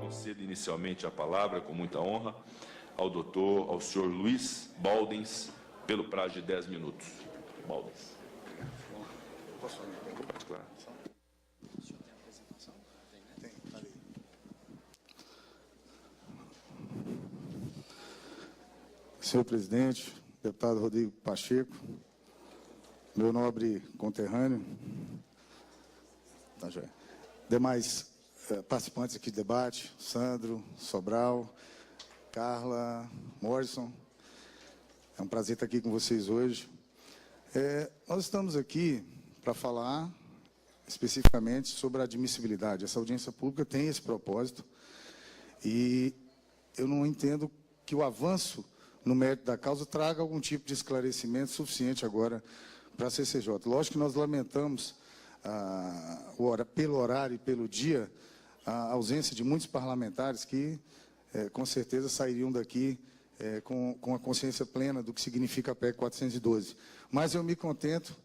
Concedo inicialmente a palavra, com muita honra, ao senhor Luiz Baldens, pelo prazo de 10 minutos. Baldens. Posso fazer uma pergunta? Claro. O senhor tem a apresentação? Tem, tá ali. Senhor presidente, deputado Rodrigo Pacheco, meu nobre conterrâneo, tá, joia. Demais participantes aqui do debate, Sandro, Sobral, Carla, Morrison, é um prazer estar aqui com vocês hoje. Nós estamos aqui para falar especificamente sobre a admissibilidade. Essa audiência pública tem esse propósito e eu não entendo que o avanço no mérito da causa traga algum tipo de esclarecimento suficiente agora para a CCJ. Lógico que nós lamentamos, pelo horário e pelo dia, a ausência de muitos parlamentares que, com certeza, sairiam daqui com a consciência plena do que significa a PEC 412. Mas eu me contento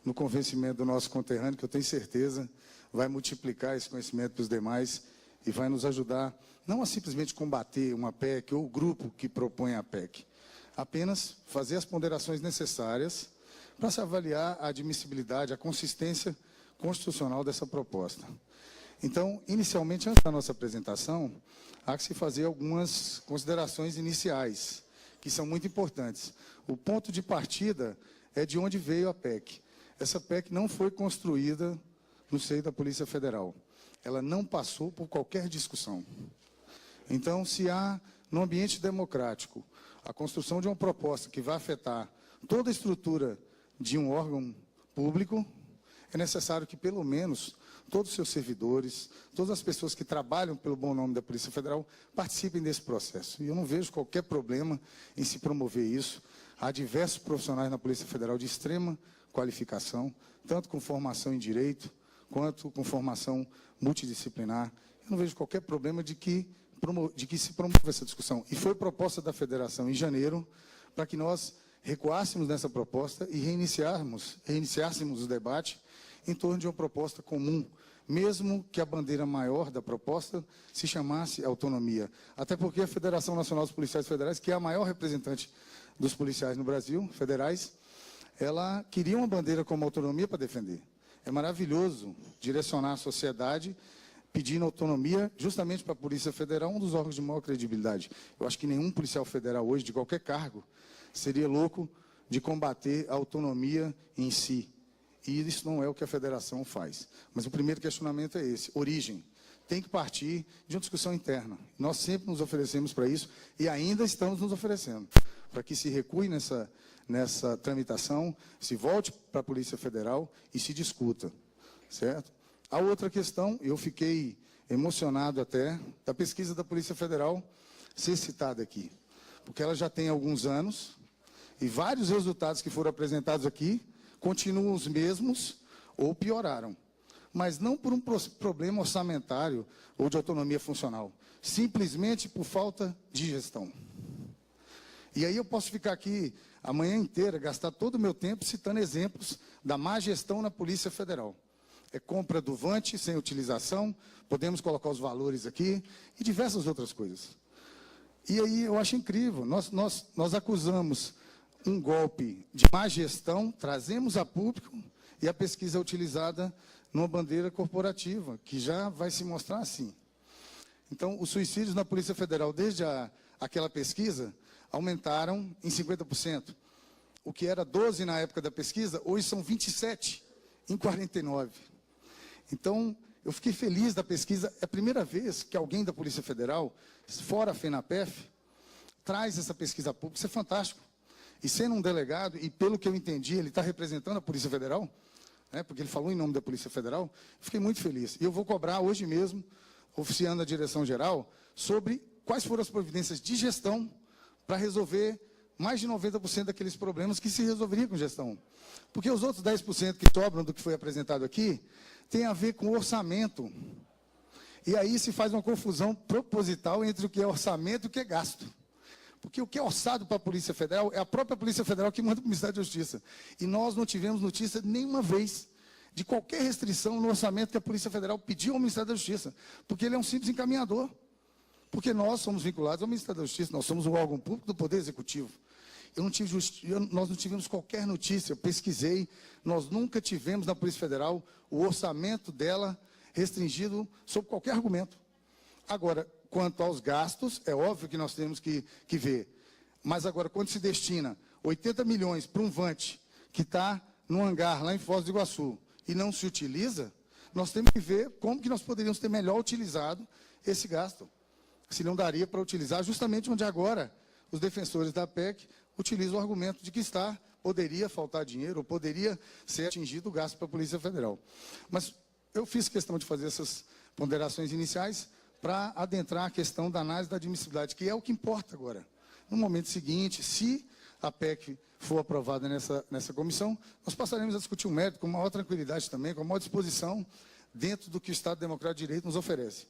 no convencimento do nosso conterrâneo, que eu tenho certeza vai multiplicar esse conhecimento para os demais e vai nos ajudar, não a simplesmente combater uma PEC ou o grupo que propõe a PEC, apenas fazer as ponderações necessárias para se avaliar a admissibilidade, a consistência constitucional dessa proposta. Então, inicialmente, antes da nossa apresentação, há que se fazer algumas considerações iniciais, que são muito importantes. O ponto de partida é de onde veio a PEC. Essa PEC não foi construída no seio da Polícia Federal. Ela não passou por qualquer discussão. Então, se há, no ambiente democrático, a construção de uma proposta que vai afetar toda a estrutura de um órgão público, é necessário que, pelo menos, todos os seus servidores, todas as pessoas que trabalham pelo bom nome da Polícia Federal, participem desse processo. E eu não vejo qualquer problema em se promover isso. Há diversos profissionais na Polícia Federal de extrema qualificação, tanto com formação em Direito, quanto com formação multidisciplinar. Eu não vejo qualquer problema de que se promova essa discussão. E foi proposta da Federação em janeiro para que nós recuássemos nessa proposta e reiniciássemos o debate em torno de uma proposta comum, mesmo que a bandeira maior da proposta se chamasse autonomia. Até porque a Federação Nacional dos Policiais Federais, que é a maior representante dos policiais no Brasil, federais, ela queria uma bandeira como autonomia para defender. É maravilhoso direcionar a sociedade pedindo autonomia justamente para a Polícia Federal, um dos órgãos de maior credibilidade. Eu acho que nenhum policial federal hoje, de qualquer cargo, seria louco de combater a autonomia em si. E isso não é o que a federação faz. Mas o primeiro questionamento é esse, origem. Tem que partir de uma discussão interna. Nós sempre nos oferecemos para isso e ainda estamos nos oferecendo, para que se recue nessa tramitação, se volte para a Polícia Federal e se discuta, certo? A outra questão, eu fiquei emocionado até, da pesquisa da Polícia Federal ser citada aqui, porque ela já tem alguns anos e vários resultados que foram apresentados aqui continuam os mesmos ou pioraram. Mas não por um problema orçamentário ou de autonomia funcional, simplesmente por falta de gestão. E aí eu posso ficar aqui a manhã inteira, gastar todo o meu tempo citando exemplos da má gestão na Polícia Federal. É compra do Vante sem utilização, podemos colocar os valores aqui, e diversas outras coisas. E aí eu acho incrível, nós acusamos um golpe de má gestão, trazemos a público, e a pesquisa é utilizada numa bandeira corporativa, que já vai se mostrar assim. Então, os suicídios na Polícia Federal, desde aquela pesquisa, aumentaram em 50%. O que era 12 na época da pesquisa, hoje são 27 em 49. Então, eu fiquei feliz da pesquisa. É a primeira vez que alguém da Polícia Federal, fora a FENAPEF, traz essa pesquisa pública. Isso é fantástico. E sendo um delegado, e pelo que eu entendi, ele está representando a Polícia Federal, né, porque ele falou em nome da Polícia Federal, fiquei muito feliz. E eu vou cobrar hoje mesmo, oficiando a direção-geral, sobre quais foram as providências de gestão para resolver mais de 90% daqueles problemas que se resolveriam com gestão. Porque os outros 10% que sobram do que foi apresentado aqui, tem a ver com orçamento. E aí se faz uma confusão proposital entre o que é orçamento e o que é gasto. Porque o que é orçado para a Polícia Federal é a própria Polícia Federal que manda para o Ministério da Justiça. E nós não tivemos notícia nenhuma vez de qualquer restrição no orçamento que a Polícia Federal pediu ao Ministério da Justiça. Porque ele é um simples encaminhador. Porque nós somos vinculados ao Ministério da Justiça, nós somos um órgão público do Poder Executivo. Nós não tivemos qualquer notícia, eu pesquisei, nós nunca tivemos na Polícia Federal o orçamento dela restringido sob qualquer argumento. Agora, quanto aos gastos, é óbvio que nós temos que ver. Mas agora, quando se destina 80 milhões para um Vante que está no hangar lá em Foz do Iguaçu e não se utiliza, nós temos que ver como que nós poderíamos ter melhor utilizado esse gasto. Se não daria para utilizar justamente onde agora os defensores da PEC utilizam o argumento de que poderia faltar dinheiro, ou poderia ser atingido o gasto para a Polícia Federal. Mas eu fiz questão de fazer essas ponderações iniciais para adentrar a questão da análise da admissibilidade, que é o que importa agora. No momento seguinte, se a PEC for aprovada nessa comissão, nós passaremos a discutir o mérito com maior tranquilidade também, com maior disposição, dentro do que o Estado Democrático de Direito nos oferece.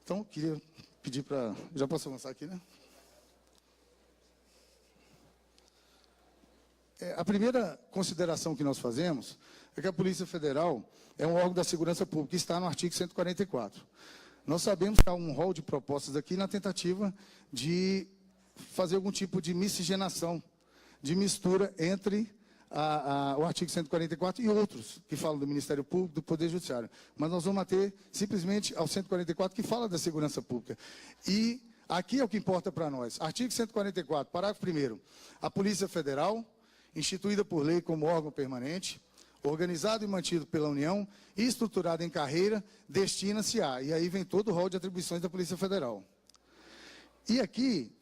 Então, queria pedir para... Já posso avançar aqui, né? A primeira consideração que nós fazemos é que a Polícia Federal é um órgão da segurança pública, que está no artigo 144. Nós sabemos que há um rol de propostas aqui na tentativa de fazer algum tipo de miscigenação, de mistura entre o artigo 144 e outros que falam do Ministério Público, do Poder Judiciário. Mas nós vamos ater simplesmente ao 144, que fala da segurança pública. E aqui é o que importa para nós. Artigo 144, parágrafo 1º. A Polícia Federal, instituída por lei como órgão permanente, organizado e mantido pela União e estruturado em carreira, destina-se a... E aí vem todo o rol de atribuições da Polícia Federal. E aqui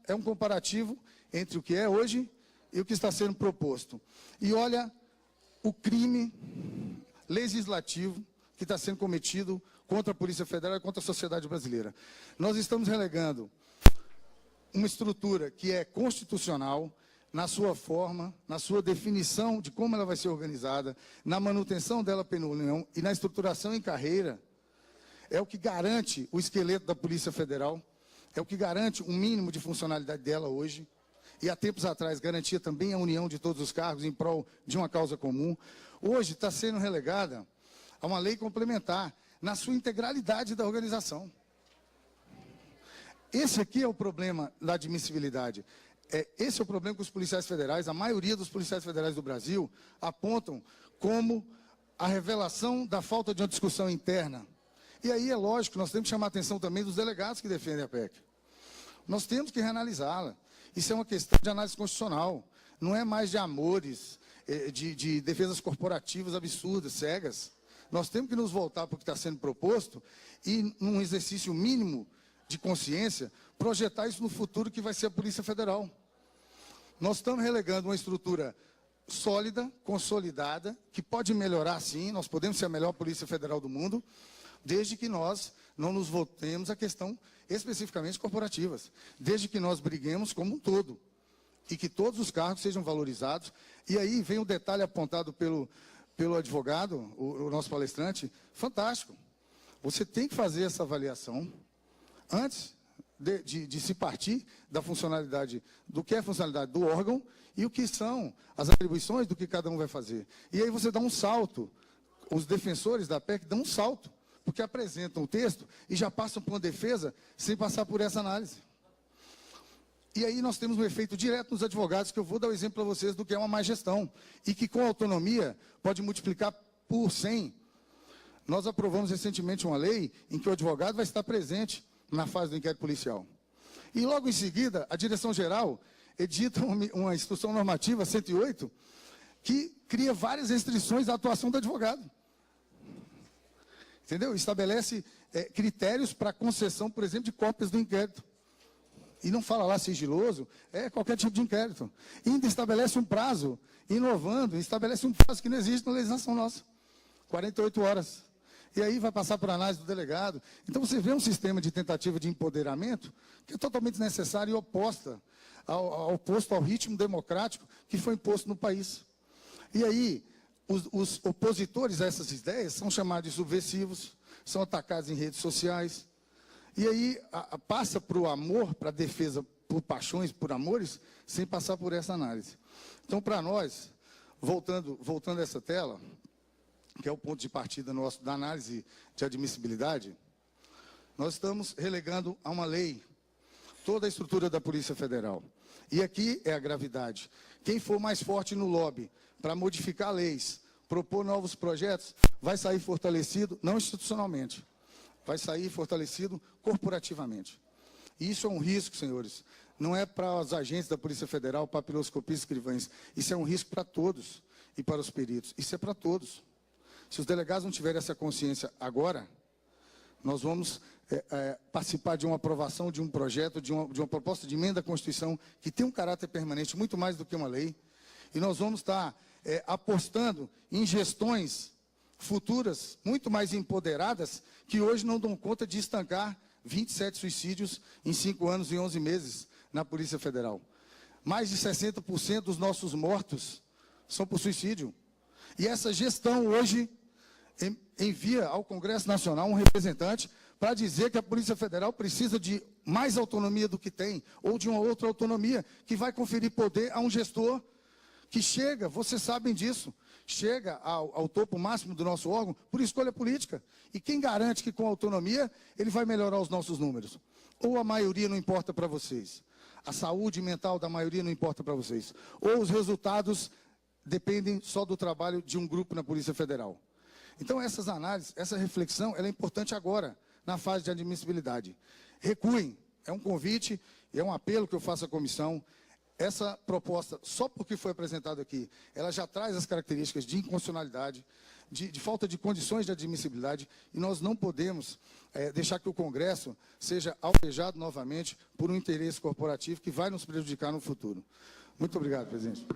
é um comparativo entre o que é hoje e o que está sendo proposto. E olha o crime legislativo que está sendo cometido contra a Polícia Federal e contra a sociedade brasileira. Nós estamos relegando uma estrutura que é constitucional, na sua forma, na sua definição de como ela vai ser organizada, na manutenção dela pela União e na estruturação em carreira, é o que garante o esqueleto da Polícia Federal, é o que garante um mínimo de funcionalidade dela hoje, e há tempos atrás garantia também a união de todos os cargos em prol de uma causa comum. Hoje está sendo relegada a uma lei complementar, na sua integralidade da organização. Esse aqui é o problema da admissibilidade. Esse é o problema que os policiais federais, a maioria dos policiais federais do Brasil, apontam como a revelação da falta de uma discussão interna. E aí é lógico, nós temos que chamar a atenção também dos delegados que defendem a PEC. Nós temos que reanalisá-la. Isso é uma questão de análise constitucional. Não é mais de amores, de defesas corporativas absurdas, cegas. Nós temos que nos voltar para o que está sendo proposto e, num exercício mínimo de consciência, projetar isso no futuro que vai ser a Polícia Federal. Nós estamos relegando uma estrutura sólida, consolidada, que pode melhorar sim, nós podemos ser a melhor Polícia Federal do mundo, desde que nós não nos voltemos à questão especificamente corporativas, desde que nós briguemos como um todo, e que todos os cargos sejam valorizados. E aí vem o detalhe apontado pelo advogado, o nosso palestrante, fantástico. Você tem que fazer essa avaliação antes de se partir da funcionalidade, do que é a funcionalidade do órgão e o que são as atribuições do que cada um vai fazer. E aí você dá um salto, os defensores da PEC dão um salto, porque apresentam o texto e já passam por uma defesa sem passar por essa análise. E aí nós temos um efeito direto nos advogados, que eu vou dar o exemplo para vocês do que é uma má gestão, e que com autonomia pode multiplicar por 100. Nós aprovamos recentemente uma lei em que o advogado vai estar presente na fase do inquérito policial. E logo em seguida, a direção-geral edita uma instrução normativa 108, que cria várias restrições à atuação do advogado. Entendeu? Estabelece critérios para concessão, por exemplo, de cópias do inquérito. E não fala lá sigiloso, é qualquer tipo de inquérito. E ainda estabelece um prazo, inovando, estabelece um prazo que não existe na legislação nossa. 48 horas. E aí vai passar por análise do delegado. Então você vê um sistema de tentativa de empoderamento que é totalmente necessário e oposto ao ritmo democrático que foi imposto no país. E aí, os opositores a essas ideias são chamados de subversivos, são atacados em redes sociais. E aí passa para o amor, para a defesa por paixões, por amores, sem passar por essa análise. Então, para nós, voltando a essa tela, que é o ponto de partida nosso da análise de admissibilidade, nós estamos relegando a uma lei toda a estrutura da Polícia Federal. E aqui é a gravidade. Quem for mais forte no lobby para modificar leis, propor novos projetos, vai sair fortalecido, não institucionalmente, vai sair fortalecido corporativamente. E isso é um risco, senhores. Não é para os agentes da Polícia Federal, papiloscopistas, escrivães. Isso é um risco para todos e para os peritos. Isso é para todos. Se os delegados não tiverem essa consciência agora, nós vamos participar de uma aprovação de um projeto, de uma proposta de emenda à Constituição, que tem um caráter permanente, muito mais do que uma lei. E nós vamos estar apostando em gestões futuras, muito mais empoderadas, que hoje não dão conta de estancar 27 suicídios em 5 anos e 11 meses na Polícia Federal. Mais de 60% dos nossos mortos são por suicídio. E essa gestão hoje envia ao Congresso Nacional um representante para dizer que a Polícia Federal precisa de mais autonomia do que tem, ou de uma outra autonomia, que vai conferir poder a um gestor que chega, vocês sabem disso, chega ao topo máximo do nosso órgão por escolha política. E quem garante que com autonomia ele vai melhorar os nossos números? Ou a maioria não importa para vocês? A saúde mental da maioria não importa para vocês? Ou os resultados dependem só do trabalho de um grupo na Polícia Federal? Então, essas análises, essa reflexão, ela é importante agora, na fase de admissibilidade. Recuem, é um convite, é um apelo que eu faço à comissão. Essa proposta, só porque foi apresentada aqui, ela já traz as características de inconstitucionalidade, de falta de condições de admissibilidade, e nós não podemos deixar que o Congresso seja alvejado novamente por um interesse corporativo que vai nos prejudicar no futuro. Muito obrigado, presidente.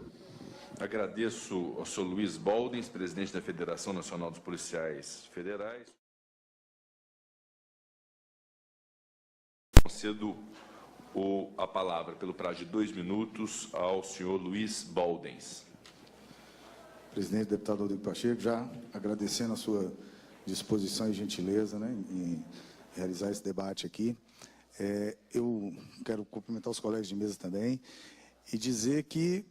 Agradeço ao senhor Luiz Baldens, presidente da Federação Nacional dos Policiais Federais. Concedo a palavra, pelo prazo de 2 minutos, ao senhor Luiz Baldens. Presidente, deputado Rodrigo Pacheco, já agradecendo a sua disposição e gentileza, né, em realizar esse debate aqui. Eu quero cumprimentar os colegas de mesa também e dizer que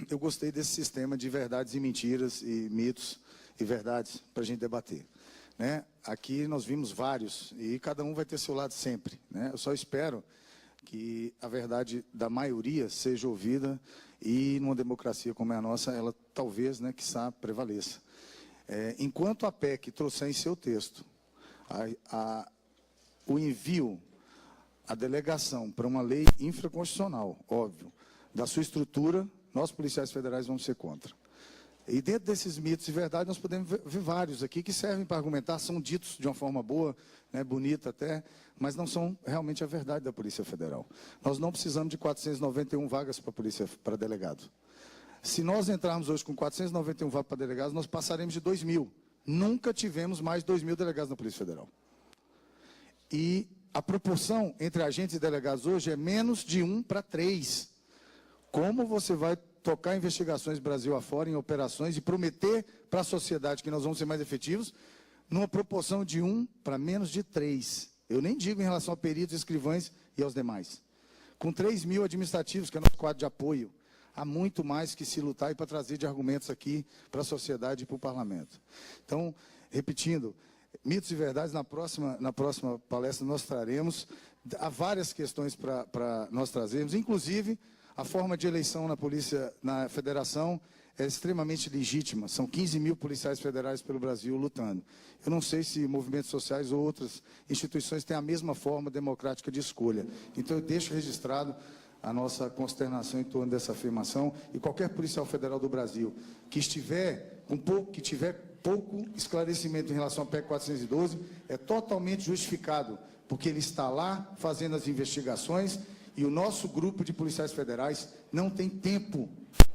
eu gostei desse sistema de verdades e mentiras, e mitos e verdades para a gente debater, né? Aqui nós vimos vários e cada um vai ter seu lado sempre, né? Eu só espero que a verdade da maioria seja ouvida e, numa democracia como é a nossa, ela talvez, né, quiçá, prevaleça. Enquanto a PEC trouxer em seu texto o envio, a delegação para uma lei infraconstitucional, óbvio, da sua estrutura, nós, policiais federais, vamos ser contra. E dentro desses mitos e verdades, nós podemos ver vários aqui que servem para argumentar, são ditos de uma forma boa, né, bonita até, mas não são realmente a verdade da Polícia Federal. Nós não precisamos de 491 vagas para delegado. Se nós entrarmos hoje com 491 vagas para delegados, nós passaremos de 2.000. Nunca tivemos mais 2.000 delegados na Polícia Federal. E a proporção entre agentes e delegados hoje é menos de 1 para 3. Como você vai tocar investigações Brasil afora, em operações, e prometer para a sociedade que nós vamos ser mais efetivos, numa proporção de 1 para menos de 3. Eu nem digo em relação a peritos, escrivães e aos demais. Com 3.000 administrativos, que é nosso quadro de apoio, há muito mais que se lutar e para trazer de argumentos aqui para a sociedade e para o parlamento. Então, repetindo, mitos e verdades, na próxima palestra nós traremos. Há várias questões para nós trazermos, inclusive a forma de eleição na polícia, na federação, é extremamente legítima. São 15.000 policiais federais pelo Brasil lutando. Eu não sei se movimentos sociais ou outras instituições têm a mesma forma democrática de escolha. Então, eu deixo registrado a nossa consternação em torno dessa afirmação, e qualquer policial federal do Brasil que tiver pouco esclarecimento em relação à PEC 412, é totalmente justificado, porque ele está lá fazendo as investigações. E o nosso grupo de policiais federais não tem tempo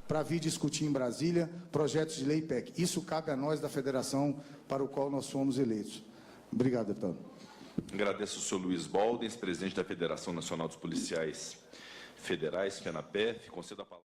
para vir discutir em Brasília projetos de lei PEC. Isso cabe a nós da federação para o qual nós fomos eleitos. Obrigado, deputado. Agradeço ao senhor Luiz Baldens, presidente da Federação Nacional dos Policiais Federais, FENAPEF. Concedo a palavra.